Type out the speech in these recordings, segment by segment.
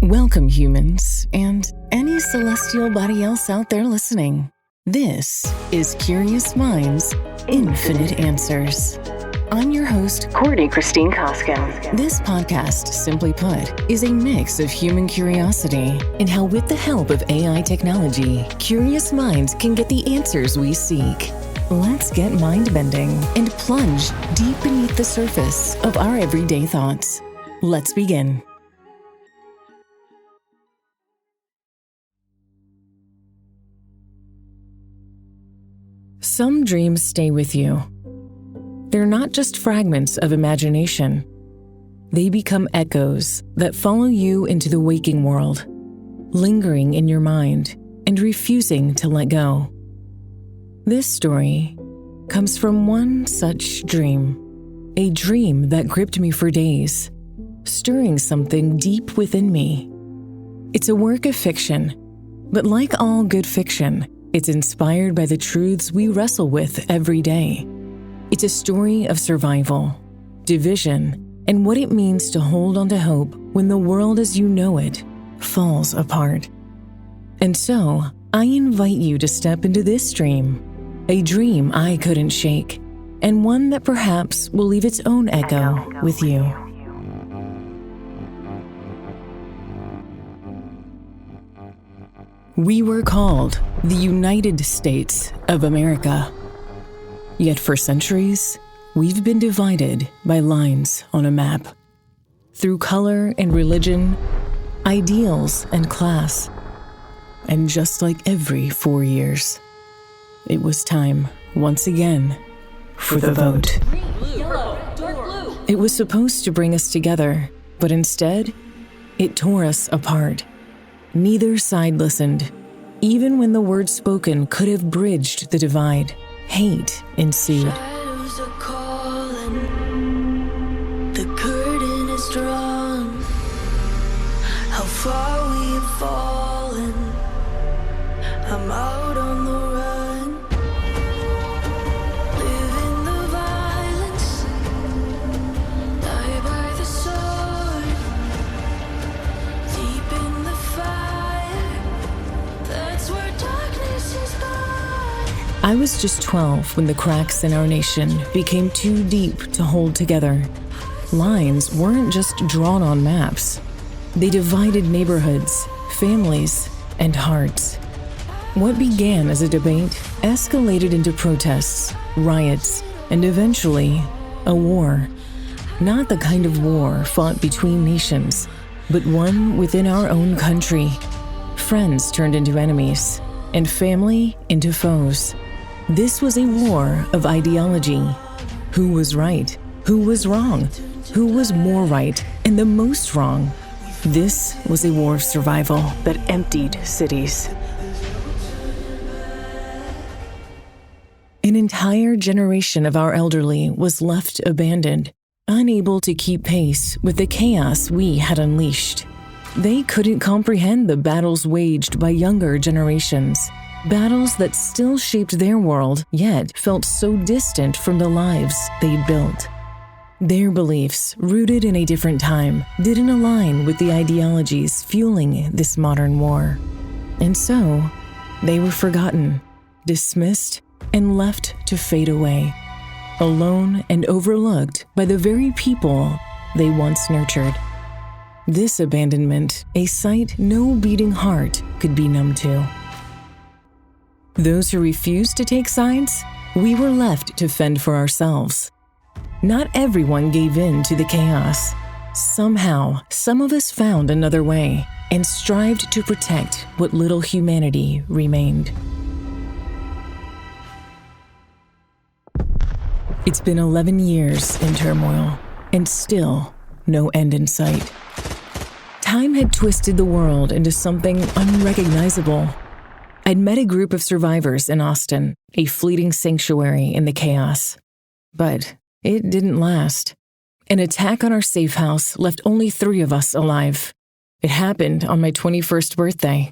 Welcome, humans, and any celestial body else out there listening. This is Curious Minds, Infinite Answers. I'm your host, Courtney Christine Cosco. This podcast, simply put, is a mix of human curiosity and how, with the help of AI technology, curious minds can get the answers we seek. Let's get mind-bending and plunge deep beneath the surface of our everyday thoughts. Let's begin. Some dreams stay with you. They're not just fragments of imagination. They become echoes that follow you into the waking world, lingering in your mind and refusing to let go. This story comes from one such dream, a dream that gripped me for days, stirring something deep within me. It's a work of fiction, but like all good fiction, it's inspired by the truths we wrestle with every day. It's a story of survival, division, and what it means to hold on to hope when the world as you know it falls apart. And so, I invite you to step into this dream, a dream I couldn't shake, and one that perhaps will leave its own echo with you. We were called the United States of America. Yet for centuries, we've been divided by lines on a map. Through color and religion, ideals and class. And just like every 4 years, it was time, once again, for the vote. It was supposed to bring us together, but instead, it tore us apart. Neither side listened. Even when the words spoken could have bridged the divide, hate ensued. Shadows are calling, the curtain is drawn. How far we have fallen, I'm out on the run. Live in the violence, die by the sword. Deep in the fire, that's where darkness is born. I was just 12 when the cracks in our nation became too deep to hold together. Lines weren't just drawn on maps. They divided neighborhoods, families, and hearts. What began as a debate escalated into protests, riots, and eventually, a war. Not the kind of war fought between nations, but one within our own country. Friends turned into enemies, and family into foes. This was a war of ideology. Who was right? Who was wrong? Who was more right and the most wrong? This was a war of survival that emptied cities. An entire generation of our elderly was left abandoned, unable to keep pace with the chaos we had unleashed. They couldn't comprehend the battles waged by younger generations. Battles that still shaped their world, yet felt so distant from the lives they'd built. Their beliefs, rooted in a different time, didn't align with the ideologies fueling this modern war. And so, they were forgotten, dismissed, and left to fade away, alone and overlooked by the very people they once nurtured. This abandonment, a sight no beating heart could be numb to. Those who refused to take sides, we were left to fend for ourselves. Not everyone gave in to the chaos. Somehow, some of us found another way and strived to protect what little humanity remained. It's been 11 years in turmoil, and still no end in sight. Time had twisted the world into something unrecognizable. I'd met a group of survivors in Austin, a fleeting sanctuary in the chaos. But it didn't last. An attack on our safe house left only 3 of us alive. It happened on my 21st birthday.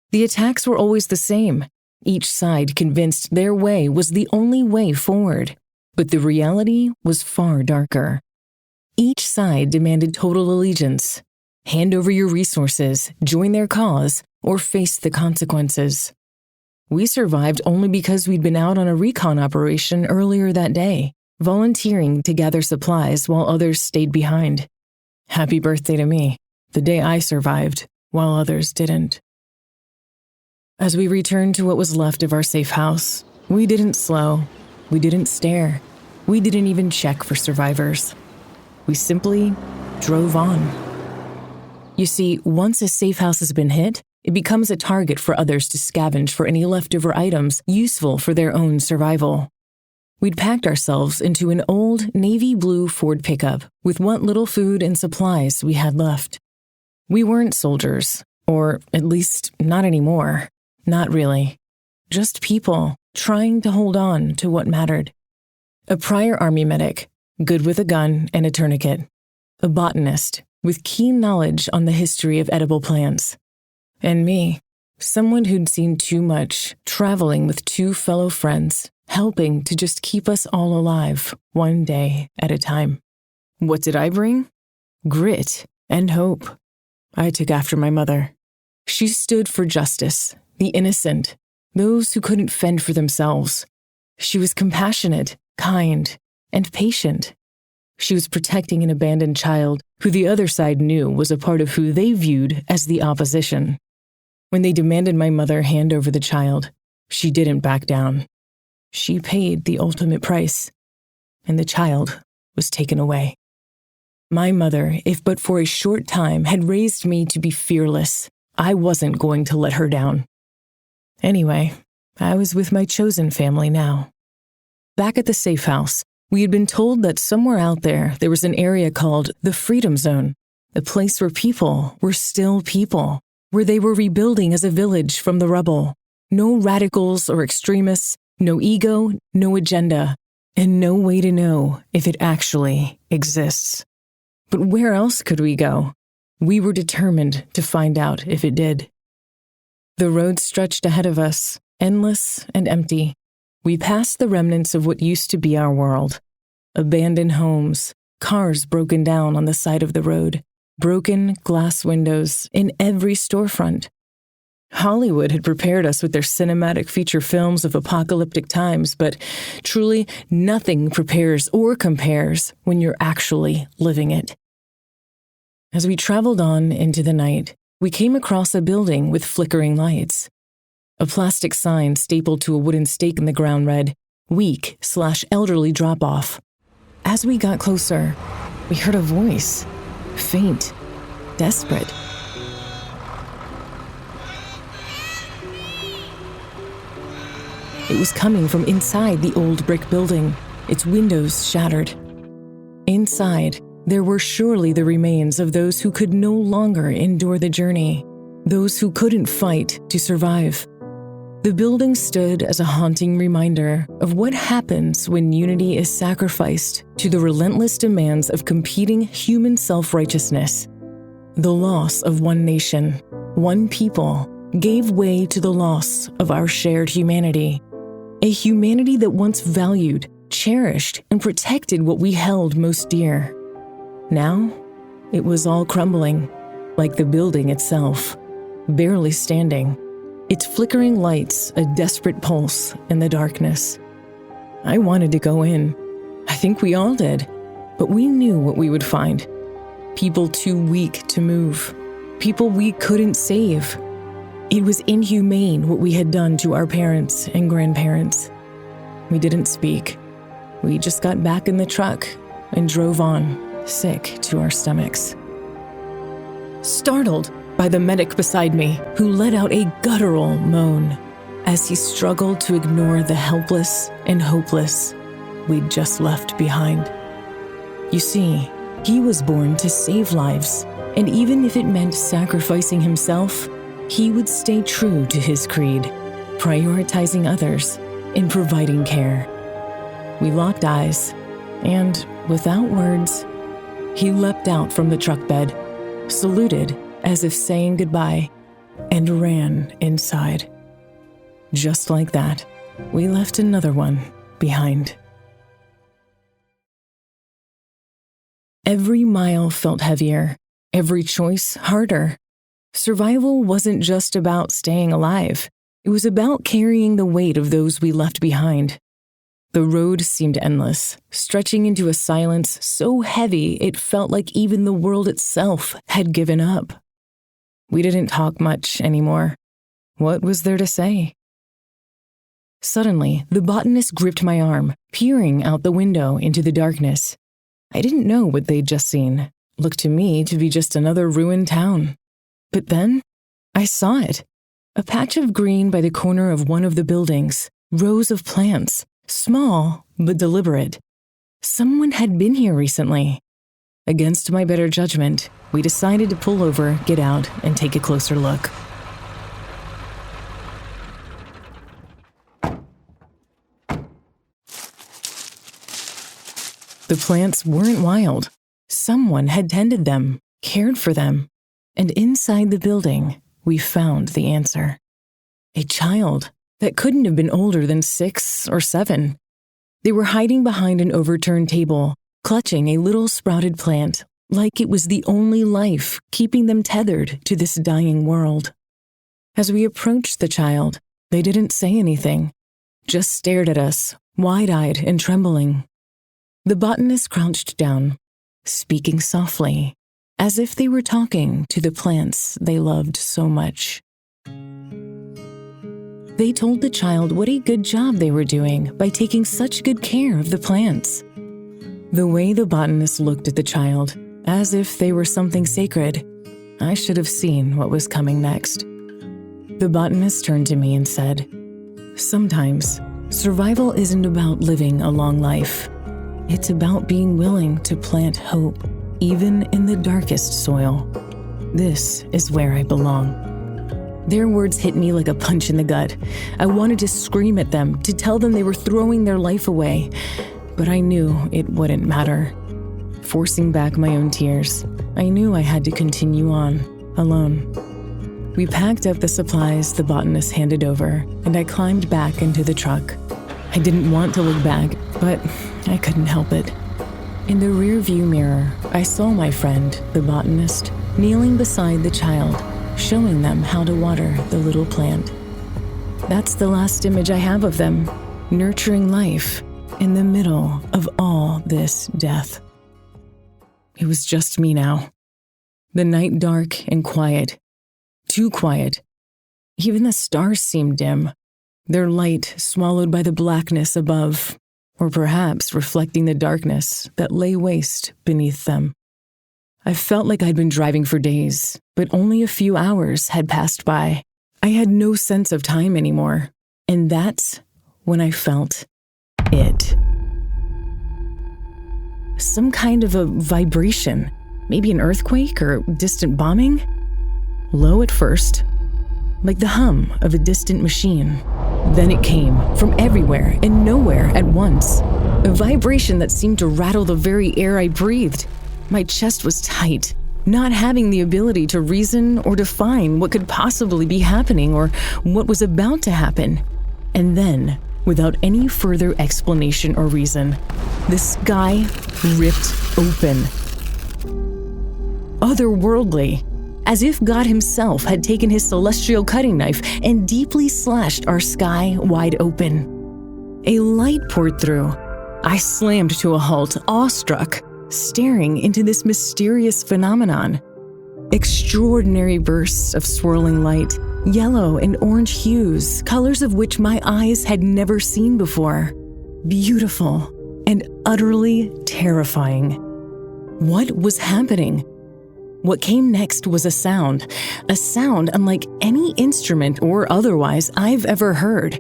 The attacks were always the same. Each side convinced their way was the only way forward. But the reality was far darker. Each side demanded total allegiance, hand over your resources, join their cause, or face the consequences. We survived only because we'd been out on a recon operation earlier that day, volunteering to gather supplies while others stayed behind. Happy birthday to me, the day I survived while others didn't. As we returned to what was left of our safe house, we didn't slow, we didn't stare, we didn't even check for survivors. We simply drove on. You see, once a safe house has been hit, it becomes a target for others to scavenge for any leftover items useful for their own survival. We'd packed ourselves into an old navy blue Ford pickup with what little food and supplies we had left. We weren't soldiers, or at least not anymore. Not really. Just people trying to hold on to what mattered. A prior Army medic, good with a gun and a tourniquet. A botanist with keen knowledge on the history of edible plants. And me, someone who'd seen too much, traveling with 2 fellow friends, helping to just keep us all alive, one day at a time. What did I bring? Grit and hope. I took after my mother. She stood for justice, the innocent, those who couldn't fend for themselves. She was compassionate, kind, and patient. She was protecting an abandoned child who the other side knew was a part of who they viewed as the opposition. When they demanded my mother hand over the child, she didn't back down. She paid the ultimate price, and the child was taken away. My mother, if but for a short time, had raised me to be fearless. I wasn't going to let her down. Anyway, I was with my chosen family now. Back at the safe house, we had been told that somewhere out there was an area called the Freedom Zone, a place where people were still people, where they were rebuilding as a village from the rubble. No radicals or extremists, no ego, no agenda, and no way to know if it actually exists. But where else could we go? We were determined to find out if it did. The road stretched ahead of us, endless and empty. We passed the remnants of what used to be our world. Abandoned homes, cars broken down on the side of the road, broken glass windows in every storefront. Hollywood had prepared us with their cinematic feature films of apocalyptic times, but truly nothing prepares or compares when you're actually living it. As we traveled on into the night, we came across a building with flickering lights. A plastic sign stapled to a wooden stake in the ground read, "Weak/elderly drop-off." As we got closer, we heard a voice, faint, desperate. It was coming from inside the old brick building, its windows shattered. Inside, there were surely the remains of those who could no longer endure the journey, those who couldn't fight to survive. The building stood as a haunting reminder of what happens when unity is sacrificed to the relentless demands of competing human self-righteousness. The loss of one nation, one people, gave way to the loss of our shared humanity. A humanity that once valued, cherished, and protected what we held most dear. Now, it was all crumbling, like the building itself, barely standing, its flickering lights a desperate pulse in the darkness. I wanted to go in. I think we all did, but we knew what we would find. People too weak to move, people we couldn't save. It was inhumane what we had done to our parents and grandparents. We didn't speak. We just got back in the truck and drove on, sick to our stomachs. Startled by the medic beside me, who let out a guttural moan as he struggled to ignore the helpless and hopeless we'd just left behind. You see, he was born to save lives, and even if it meant sacrificing himself, he would stay true to his creed, prioritizing others and providing care. We locked eyes, and without words, he leapt out from the truck bed, saluted as if saying goodbye, and ran inside. Just like that, we left another one behind. Every mile felt heavier, every choice harder. Survival wasn't just about staying alive. It was about carrying the weight of those we left behind. The road seemed endless, stretching into a silence so heavy it felt like even the world itself had given up. We didn't talk much anymore. What was there to say? Suddenly, the botanist gripped my arm, peering out the window into the darkness. I didn't know what they'd just seen. Looked to me to be just another ruined town. But then, I saw it. A patch of green by the corner of one of the buildings. Rows of plants. Small, but deliberate. Someone had been here recently. Against my better judgment, we decided to pull over, get out, and take a closer look. The plants weren't wild. Someone had tended them, cared for them, and inside the building, we found the answer. A child that couldn't have been older than 6 or 7. They were hiding behind an overturned table, clutching a little sprouted plant, like it was the only life keeping them tethered to this dying world. As we approached the child, they didn't say anything, just stared at us, wide-eyed and trembling. The botanist crouched down, speaking softly, as if they were talking to the plants they loved so much. They told the child what a good job they were doing by taking such good care of the plants. The way the botanist looked at the child, as if they were something sacred, I should have seen what was coming next. The botanist turned to me and said, "Sometimes, survival isn't about living a long life. It's about being willing to plant hope, even in the darkest soil. This is where I belong." Their words hit me like a punch in the gut. I wanted to scream at them, to tell them they were throwing their life away, but I knew it wouldn't matter. Forcing back my own tears, I knew I had to continue on, alone. We packed up the supplies the botanist handed over, and I climbed back into the truck. I didn't want to look back, but I couldn't help it. In the rear-view mirror, I saw my friend, the botanist, kneeling beside the child, showing them how to water the little plant. That's the last image I have of them, nurturing life in the middle of all this death. It was just me now. The night dark and quiet. Too quiet. Even the stars seemed dim, their light swallowed by the blackness above, or perhaps reflecting the darkness that lay waste beneath them. I felt like I'd been driving for days, but only a few hours had passed by. I had no sense of time anymore, and that's when I felt it. Some kind of a vibration, maybe an earthquake or distant bombing. Low at first, like the hum of a distant machine. Then it came from everywhere and nowhere at once. A vibration that seemed to rattle the very air I breathed. My chest was tight, not having the ability to reason or define what could possibly be happening or what was about to happen. And then, without any further explanation or reason, the sky ripped open. Otherworldly, as if God himself had taken his celestial cutting knife and deeply slashed our sky wide open. A light poured through. I slammed to a halt, awestruck, staring into this mysterious phenomenon. Extraordinary bursts of swirling light, yellow and orange hues, colors of which my eyes had never seen before. Beautiful and utterly terrifying. What was happening? What came next was a sound unlike any instrument or otherwise I've ever heard.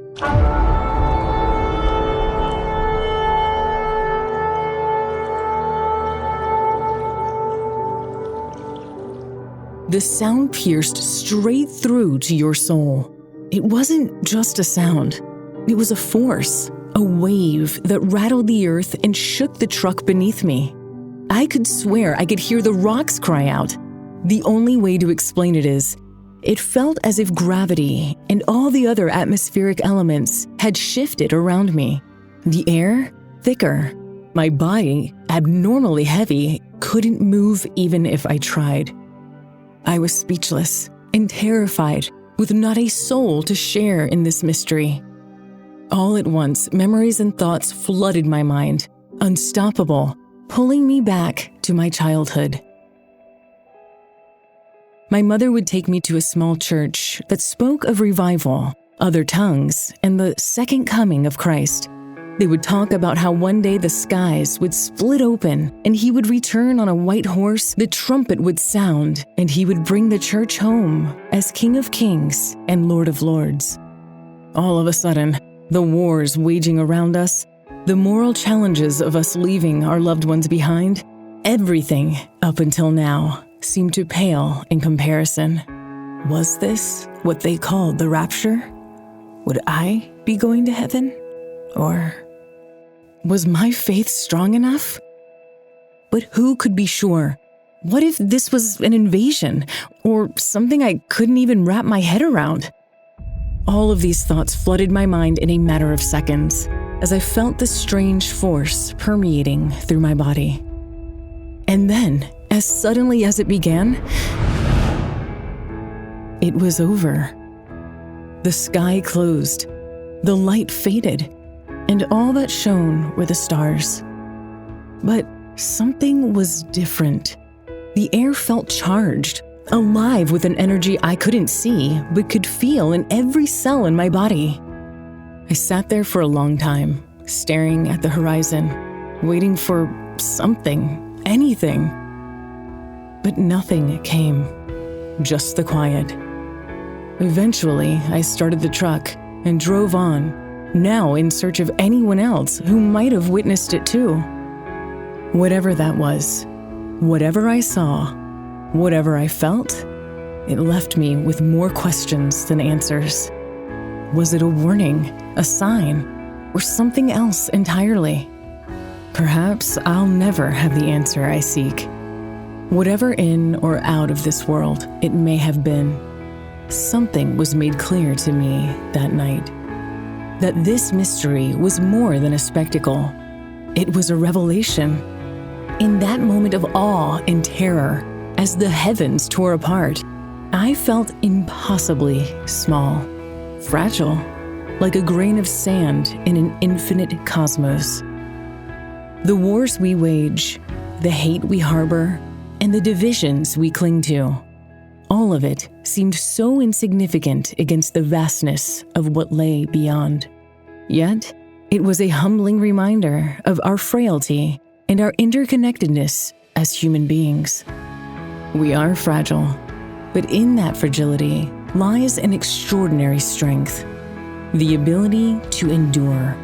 The sound pierced straight through to your soul. It wasn't just a sound. It was a force, a wave that rattled the earth and shook the truck beneath me. I could swear I could hear the rocks cry out. The only way to explain it is, it felt as if gravity and all the other atmospheric elements had shifted around me. The air, thicker. My body, abnormally heavy, couldn't move even if I tried. I was speechless and terrified, with not a soul to share in this mystery. All at once, memories and thoughts flooded my mind, unstoppable, pulling me back to my childhood. My mother would take me to a small church that spoke of revival, other tongues, and the second coming of Christ. They would talk about how one day the skies would split open and he would return on a white horse, the trumpet would sound, and he would bring the church home as King of Kings and Lord of Lords. All of a sudden, the wars waging around us, the moral challenges of us leaving our loved ones behind, everything up until now seemed to pale in comparison. Was this what they called the rapture? Would I be going to heaven? Or was my faith strong enough? But who could be sure? What if this was an invasion or something I couldn't even wrap my head around? All of these thoughts flooded my mind in a matter of seconds as I felt this strange force permeating through my body. And then, as suddenly as it began, it was over. The sky closed, the light faded, and all that shone were the stars. But something was different. The air felt charged, alive with an energy I couldn't see, but could feel in every cell in my body. I sat there for a long time, staring at the horizon, waiting for something, anything. But nothing came, just the quiet. Eventually, I started the truck and drove on, now in search of anyone else who might have witnessed it too. Whatever that was, whatever I saw, whatever I felt, it left me with more questions than answers. Was it a warning, a sign, or something else entirely? Perhaps I'll never have the answer I seek. Whatever in or out of this world it may have been, something was made clear to me that night. That this mystery was more than a spectacle. It was a revelation. In that moment of awe and terror, as the heavens tore apart, I felt impossibly small, fragile, like a grain of sand in an infinite cosmos. The wars we wage, the hate we harbor, and the divisions we cling to, all of it seemed so insignificant against the vastness of what lay beyond. Yet, it was a humbling reminder of our frailty and our interconnectedness as human beings. We are fragile, but in that fragility lies an extraordinary strength, the ability to endure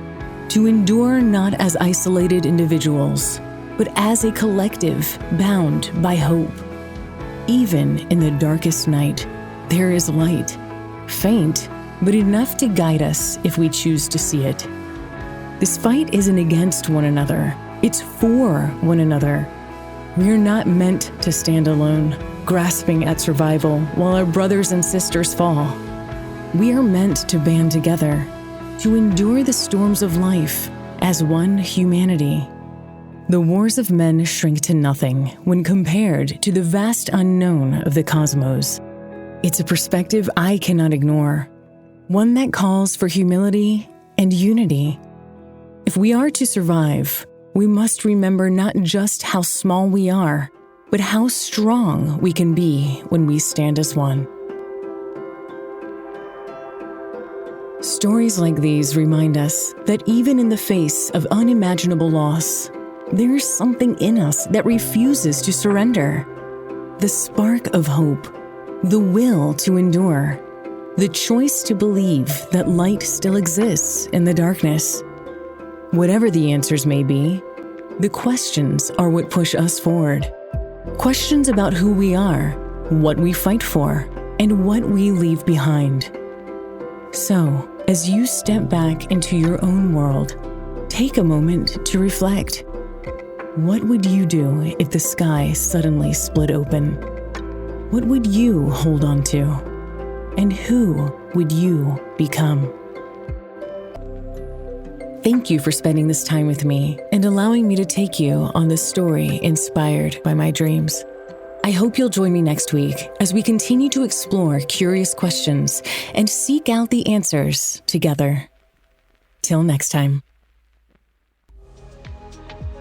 not as isolated individuals, but as a collective bound by hope. Even in the darkest night, there is light, faint, but enough to guide us if we choose to see it. This fight isn't against one another, it's for one another. We're not meant to stand alone, grasping at survival while our brothers and sisters fall. We are meant to band together, to endure the storms of life as one humanity. The wars of men shrink to nothing when compared to the vast unknown of the cosmos. It's a perspective I cannot ignore, one that calls for humility and unity. If we are to survive, we must remember not just how small we are, but how strong we can be when we stand as one. Stories like these remind us that even in the face of unimaginable loss, there is something in us that refuses to surrender. The spark of hope, the will to endure, the choice to believe that light still exists in the darkness. Whatever the answers may be, the questions are what push us forward. Questions about who we are, what we fight for, and what we leave behind. So, as you step back into your own world, take a moment to reflect. What would you do if the sky suddenly split open? What would you hold on to? And who would you become? Thank you for spending this time with me and allowing me to take you on this story inspired by my dreams. I hope you'll join me next week as we continue to explore curious questions and seek out the answers together. Till next time.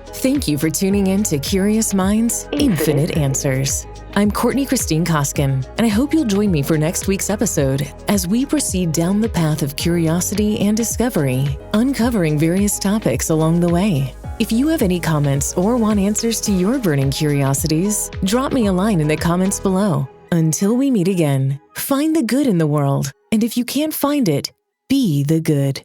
Thank you for tuning in to Curious Minds, Infinite Answers. I'm Courtney Christine Koskin, and I hope you'll join me for next week's episode as we proceed down the path of curiosity and discovery, uncovering various topics along the way. If you have any comments or want answers to your burning curiosities, drop me a line in the comments below. Until we meet again, find the good in the world, and if you can't find it, be the good.